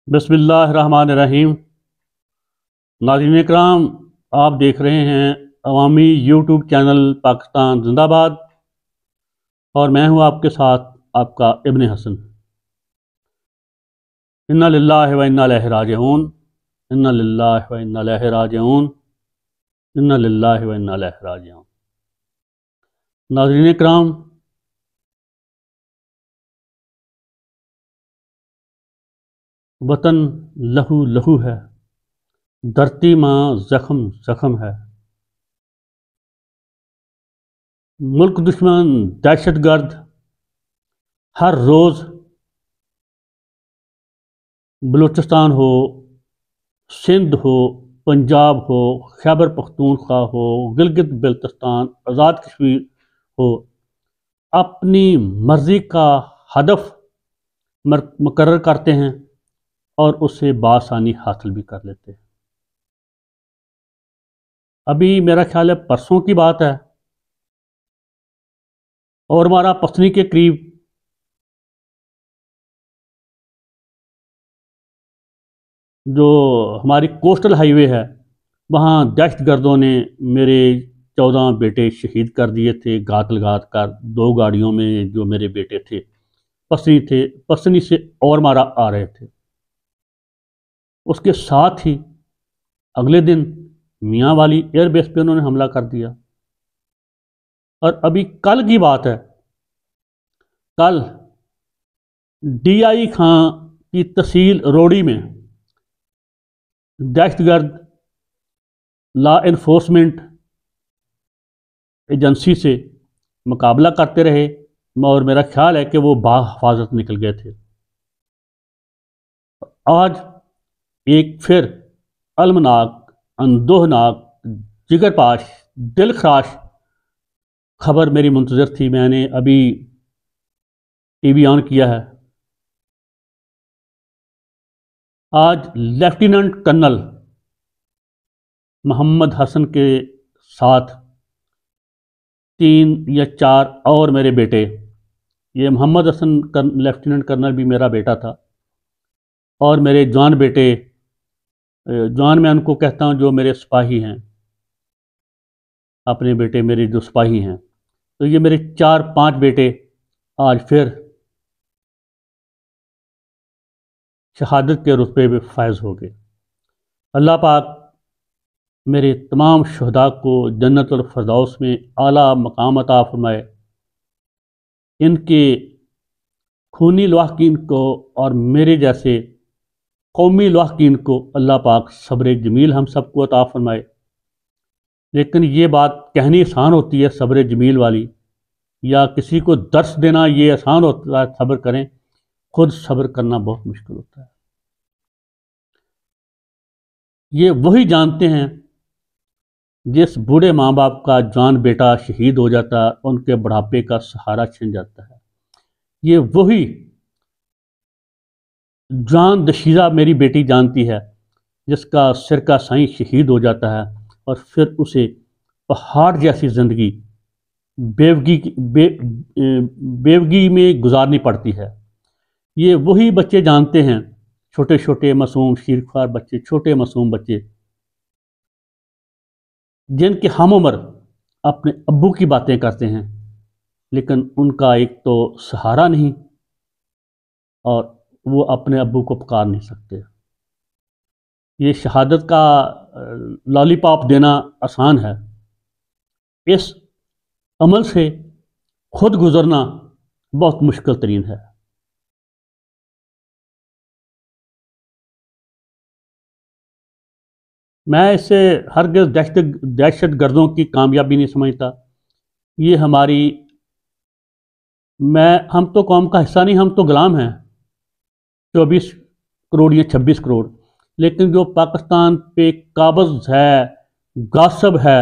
बिस्मिल्लाहिर्रहमानिर्रहीम। नाज़रीन इकराम, आप देख रहे हैं अवामी यूट्यूब चैनल पाकिस्तान जिंदाबाद और मैं हूं आपके साथ आपका इब्न हसन। इन्ना लिल्लाहि व इन्ना इलैहि राजिऊन, इन्ना लिल्लाहि व इन्ना इलैहि राजिऊन, इन्ना लिल्लाहि व इन्ना इलैहि राजिऊन। नाज़रीन इकराम, वतन लहू लहू है, धरती माँ जख्म जख्म है। मुल्क दुश्मन दहशतगर्द हर रोज़ बलूचिस्तान हो, सिंध हो, पंजाब हो, खैबर पख्तूनख्वा हो, गिलगित बल्तिस्तान, आज़ाद कश्मीर हो, अपनी मर्ज़ी का हदफ मुकर्रर करते हैं और उससे बासानी हासिल भी कर लेते हैं। अभी मेरा ख्याल है परसों की बात है और हमारा पसनी के करीब जो हमारी कोस्टल हाईवे है वहाँ दहशतगर्दों ने मेरे 14 बेटे शहीद कर दिए थे। घात लगात कर 2 गाड़ियों में जो मेरे बेटे थे पसनी से और मारा आ रहे थे। उसके साथ ही अगले दिन मियाँ वाली एयरबेस पे उन्होंने हमला कर दिया। और अभी कल की बात है, कल DI खां की तहसील रोड़ी में दहशतगर्द लॉ इन्फोर्समेंट एजेंसी से मुकाबला करते रहे और मेरा ख्याल है कि वो बाहिफाजत निकल गए थे। आज एक फिर अलमनाक, अंदोहनाक, जिगरपाश, दिलखराश खबर मेरी मुंतज़र थी। मैंने अभी TV ऑन किया है। आज लेफ्टिनेंट कर्नल मोहम्मद हसन के साथ 3 या 4 और मेरे बेटे, ये मोहम्मद हसन लेफ्टिनेंट कर्नल भी मेरा बेटा था, और मेरे जवान बेटे, जवान मैं उनको कहता हूँ जो मेरे सिपाही हैं, अपने बेटे मेरे जो सिपाही हैं, तो ये मेरे 4-5 बेटे आज फिर शहादत के रुतबे में फायज हो गए। अल्लाह पाक मेरे तमाम शुहदा को जन्नतुल फरदौस में आला मकाम अता फरमाए। इनके खूनी लवाहकीन को और मेरे जैसे कौमी लवाहकीन को अल्लाह पाक सब्र जमील हम सबको अता फरमाए। लेकिन ये बात कहनी आसान होती है सब्र जमील वाली, या किसी को दर्स देना ये आसान होता है सब्र करें, खुद सब्र करना बहुत मुश्किल होता है। ये वही जानते हैं जिस बूढ़े माँ बाप का जवान बेटा शहीद हो जाता है, उनके बुढ़ापे का सहारा छिन जाता है। ये वही जान दशीज़ा मेरी बेटी जानती है जिसका सिर का साईं शहीद हो जाता है और फिर उसे पहाड़ जैसी ज़िंदगी बेवगी में गुजारनी पड़ती है। ये वही बच्चे जानते हैं, छोटे छोटे मासूम शीरख्वार बच्चे, छोटे मासूम बच्चे जिनके हम उम्र अपने अब्बू की बातें करते हैं, लेकिन उनका एक तो सहारा नहीं और वो अपने अब्बू को पुकार नहीं सकते। ये शहादत का लॉलीपॉप देना आसान है, इस अमल से खुद गुजरना बहुत मुश्किल तरीन है। मैं इसे हरगिज़ दहशत गर्दों की कामयाबी नहीं समझता। ये हमारी हम तो कौम का हिस्सा नहीं, हम तो गुलाम हैं। 24 करोड़ या 26 करोड़, लेकिन जो पाकिस्तान पे काबज़ है, गासब है,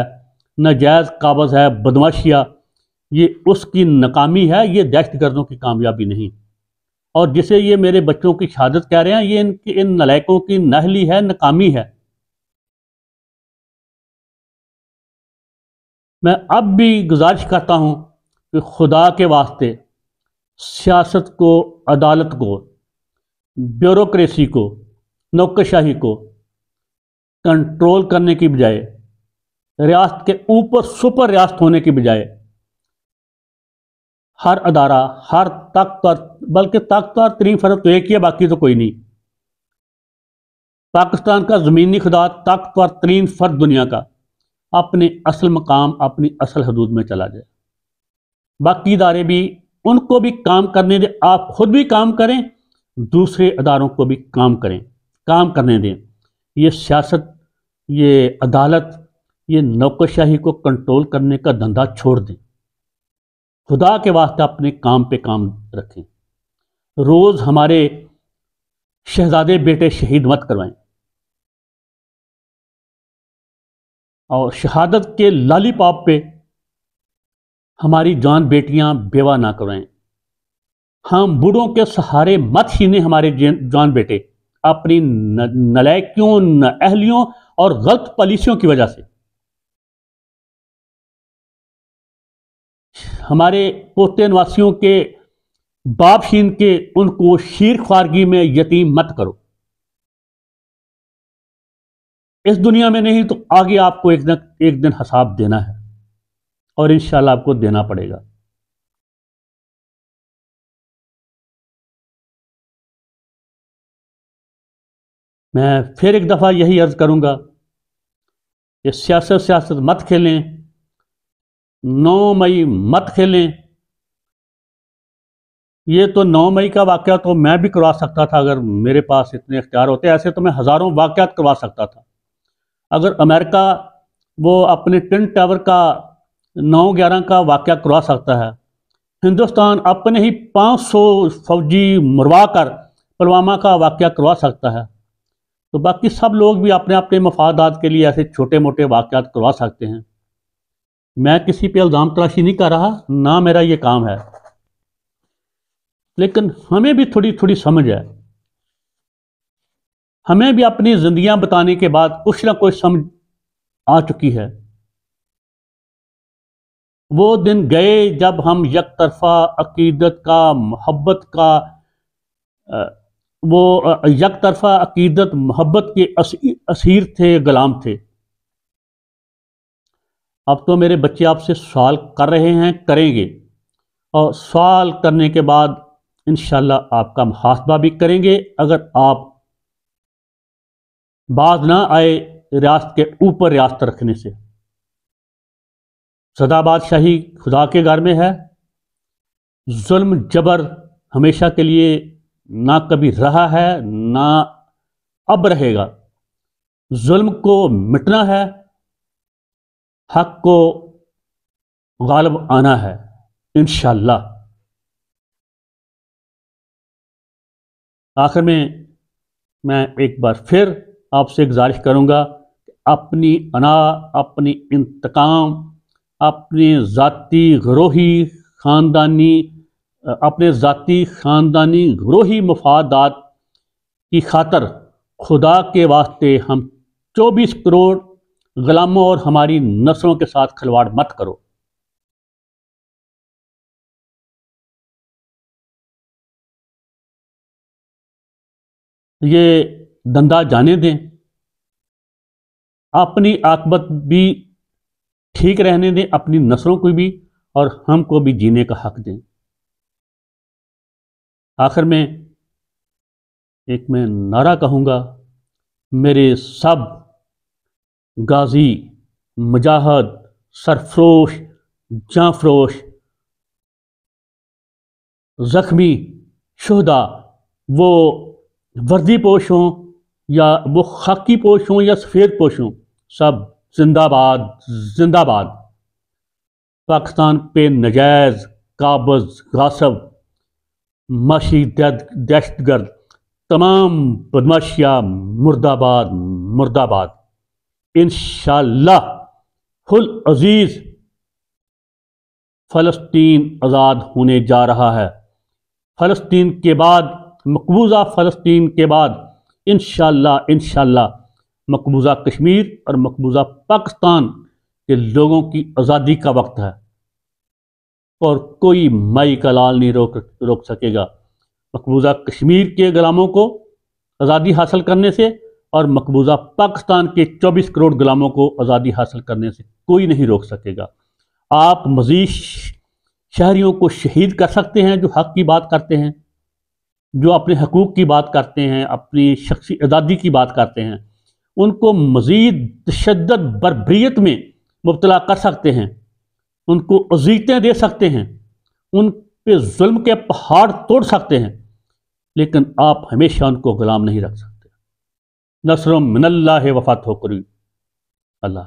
नाजायज़ काबज़ है, बदमाशिया, ये उसकी नाकामी है, ये दहशत गर्दों की कामयाबी नहीं। और जिसे ये मेरे बच्चों की शहादत कह रहे हैं, ये इन नलायकों की नाहली है, नाकामी है। मैं अब भी गुजारिश करता हूँ कि खुदा के वास्ते सियासत को, अदालत को, ब्यूरोक्रेसी को नौकरशाही को कंट्रोल करने की बजाय, रियासत के ऊपर सुपर रियासत होने की बजाय हर अदारा, हर ताकतवर, बल्कि ताकतवर तरीन फर्क तो एक ही है, बाकी तो कोई नहीं, पाकिस्तान का ज़मीनी खुदा ताकतवर तरीन फर्द दुनिया का अपने असल मकाम, अपनी असल हदूद में चला जाए। बाकी इदारे भी, उनको भी काम करने दें, आप खुद भी काम करें, दूसरे अदारों को भी काम करने दें। ये सियासत, ये अदालत, ये नौकरशाही को कंट्रोल करने का धंधा छोड़ दें। खुदा के वास्ते अपने काम पे काम रखें। रोज़ हमारे शहजादे बेटे शहीद मत करवाएं और शहादत के लालीपॉप पे हमारी जान बेटियां बेवा ना करवाएं। हम बूढ़ों के सहारे मत छीनें हमारे जान बेटे, अपनी नलायकियों, नाअहलियों और गलत पॉलिसियों की वजह से। हमारे पोते निवासियों के बाप छीन के उनको शीर ख्वारगी में यतीम मत करो। इस दुनिया में नहीं तो आगे आपको एक दिन हिसाब देना है, और इंशाल्लाह आपको देना पड़ेगा। मैं फिर एक दफ़ा यही अर्ज करूंगा कि सियासत मत खेलें, 9 मई मत खेलें। ये तो 9 मई का वाक़या तो मैं भी करवा सकता था अगर मेरे पास इतने इख्तियार होते, ऐसे तो मैं हज़ारों वाक़यात करवा सकता था। अगर अमेरिका वो अपने टिन टावर का 9/11 का वाक़या करवा सकता है, हिंदुस्तान अपने ही 500 फौजी मरवा कर पुलवामा का वाक़या करवा सकता है, तो बाकी सब लोग भी अपने अपने मफादात के लिए ऐसे छोटे मोटे वाक़यात करवा सकते हैं। मैं किसी पे इल्ज़ाम तराशी नहीं कर रहा, ना मेरा ये काम है, लेकिन हमें भी थोड़ी थोड़ी समझ है। हमें भी अपनी जिंदगियां बताने के बाद कुछ ना कुछ समझ आ चुकी है। वो दिन गए जब हम एक तरफा अकीदत का, मोहब्बत का, वो एक तरफा अकीदत मोहब्बत के असीर थे, गुलाम थे। अब तो मेरे बच्चे आपसे सवाल कर रहे हैं, करेंगे, और सवाल करने के बाद इंशाल्लाह आपका मुहासबा भी करेंगे। अगर आप बाज ना आए रियासत के ऊपर रियासत रखने से। सदा बादशाही खुदा के घर में है। जुल्म जबर हमेशा के लिए ना कभी रहा है, ना अब रहेगा। जुल्म को मिटना है, हक को गालिब आना है इंशाअल्लाह। आखिर में मैं एक बार फिर आपसे गुजारिश करूंगा कि अपनी अना, अपनी इंतकाम, अपनी ज़ाती घरोही ख़ानदानी, अपने ज़ाती ख़ानदानी घरोही मफादात की खातर खुदा के वास्ते हम 24 करोड़ गुलामों और हमारी नस्लों के साथ खिलवाड़ मत करो। ये धंधा जाने दें, अपनी आकबत भी ठीक रहने दें, अपनी नस्लों को भी और हमको भी जीने का हक दें। आखिर में एक मैं नारा कहूँगा, मेरे सब गाजी, मुजाहिद, सरफरोश, जाँफरोश, ज़ख्मी, शुहदा, वो वर्दी पोश हों या वो खाकी पोश हों या सफ़ेद पोश हों, सब जिंदाबाद जिंदाबाद। पाकिस्तान पे नजायज़ काबज़, गासब, माशी दहशतगर्द तमाम बदमाशियाँ मुर्दाबाद मुर्दाबाद। इंशाअल्लाह हुल अजीज़ फ़लस्तीन आज़ाद होने जा रहा है। फ़लस्तीन के बाद, मकबूजा फ़लस्तीन के बाद इंशाअल्लाह इंशाअल्लाह मकबूजा कश्मीर और मकबूजा पाकिस्तान के लोगों की आज़ादी का वक्त है, और कोई माई का लाल नहीं रोक सकेगा मकबूजा कश्मीर के गुलामों को आज़ादी हासिल करने से और मकबूजा पाकिस्तान के 24 करोड़ गुलामों को आज़ादी हासिल करने से कोई नहीं रोक सकेगा। आप मज़ीद शहरियों को शहीद कर सकते हैं जो हक़ की बात करते हैं, जो अपने हकूक़ की बात करते हैं, अपनी शख्सी आज़ादी की बात करते हैं। उनको मज़ीद तशद्दुद बर्बरियत में मुब्तला कर सकते हैं, उनको अज़ीयतें दे सकते हैं, उन पे जुल्म के पहाड़ तोड़ सकते हैं, लेकिन आप हमेशा उनको गुलाम नहीं रख सकते। नस्रुम मिनल्लाहि व फतहुन क़रीब। अल्लाह।